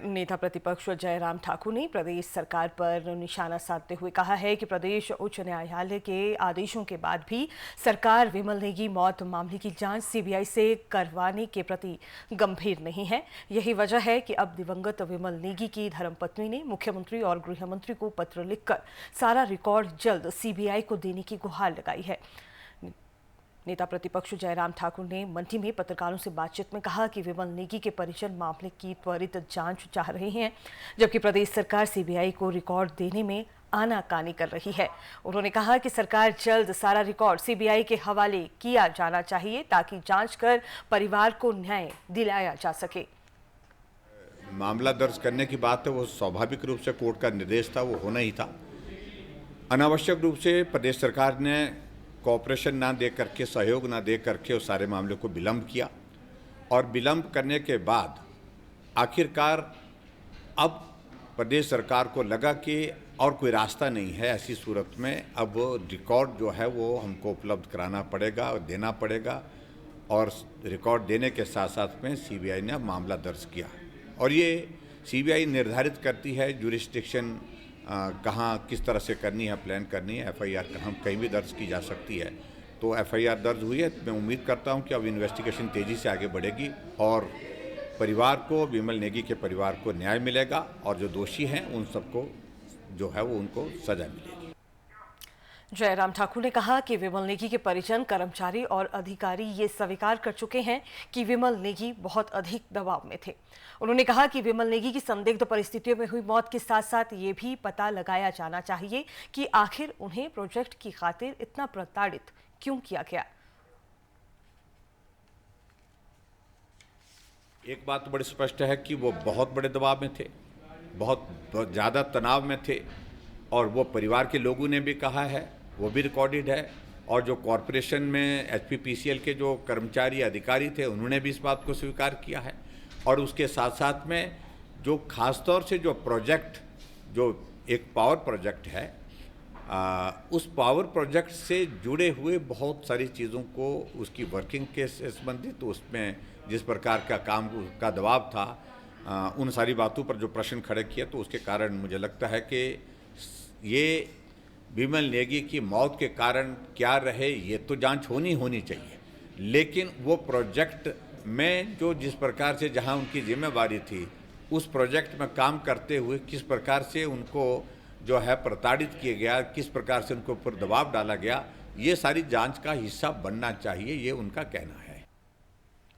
नेता प्रतिपक्ष जयराम ठाकुर ने प्रदेश सरकार पर निशाना साधते हुए कहा है कि प्रदेश उच्च न्यायालय के आदेशों के बाद भी सरकार विमल नेगी मौत मामले की जांच सीबीआई से करवाने के प्रति गंभीर नहीं है। यही वजह है कि अब दिवंगत विमल नेगी की धर्मपत्नी ने मुख्यमंत्री और गृह मंत्री को पत्र लिखकर सारा रिकॉर्ड जल्द सीबीआई को देने की गुहार लगाई है। नेता प्रतिपक्ष जयराम ठाकुर ने मंडी में पत्रकारों से बातचीत में कहा कि विमल नेगी के परिजन मामले की त्वरित जांच चाह रहे हैं, जबकि प्रदेश सरकार सीबीआई को रिकॉर्ड देने में आनाकानी कर रही है। उन्होंने कहा कि सरकार जल्द सारा रिकॉर्ड सीबीआई के हवाले किया जाना चाहिए ताकि जांच कर परिवार को न्याय दिलाया जा सके। मामला दर्ज करने की बात है, वो स्वाभाविक रूप से कोर्ट का निर्देश था, वो होना ही था। अनावश्यक रूप से प्रदेश सरकार ने कोऑपरेशन ना दे करके, सहयोग ना दे करके उस सारे मामले को विलंब किया और विलंब करने के बाद आखिरकार अब प्रदेश सरकार को लगा कि और कोई रास्ता नहीं है। ऐसी सूरत में अब रिकॉर्ड जो है वो हमको उपलब्ध कराना पड़ेगा और देना पड़ेगा, और रिकॉर्ड देने के साथ साथ में सीबीआई ने मामला दर्ज किया। और ये सीबीआई निर्धारित करती है जुरिस्डिक्शन कहाँ किस तरह से करनी है, प्लान करनी है। एफआईआर कहीं भी दर्ज की जा सकती है। तो एफआईआर दर्ज हुई है। मैं उम्मीद करता हूँ कि अब इन्वेस्टिगेशन तेज़ी से आगे बढ़ेगी और परिवार को, विमल नेगी के परिवार को न्याय मिलेगा और जो दोषी हैं उन सबको जो है वो उनको सजा मिलेगी। जयराम ठाकुर ने कहा कि विमल नेगी के परिजन, कर्मचारी और अधिकारी ये स्वीकार कर चुके हैं कि विमल नेगी बहुत अधिक दबाव में थे। उन्होंने कहा कि विमल नेगी की संदिग्ध परिस्थितियों में हुई मौत के साथ साथ ये भी पता लगाया जाना चाहिए कि आखिर उन्हें प्रोजेक्ट की खातिर इतना प्रताड़ित क्यों किया गया। एक बात तो बड़ी स्पष्ट है कि वो बहुत बड़े दबाव में थे, बहुत ज़्यादा तनाव में थे, और वो परिवार के लोगों ने भी कहा है, वो भी रिकॉर्डेड है। और जो कॉरपोरेशन में एचपीपीसीएल के जो कर्मचारी अधिकारी थे उन्होंने भी इस बात को स्वीकार किया है। और उसके साथ साथ में जो खासतौर से जो प्रोजेक्ट, जो एक पावर प्रोजेक्ट है, उस पावर प्रोजेक्ट से जुड़े हुए बहुत सारी चीज़ों को, उसकी वर्किंग के संबंधित, उसमें जिस प्रकार का काम का दबाव था, उन सारी बातों पर जो प्रश्न खड़े किए, तो उसके कारण मुझे लगता है कि ये विमल नेगी की मौत के कारण क्या रहे ये तो जांच होनी चाहिए। लेकिन वो प्रोजेक्ट में जो जिस प्रकार से जहां उनकी जिम्मेवारी थी, उस प्रोजेक्ट में काम करते हुए किस प्रकार से उनको जो है प्रताड़ित किया गया, किस प्रकार से उनको ऊपर दबाव डाला गया, ये सारी जांच का हिस्सा बनना चाहिए, ये उनका कहना है।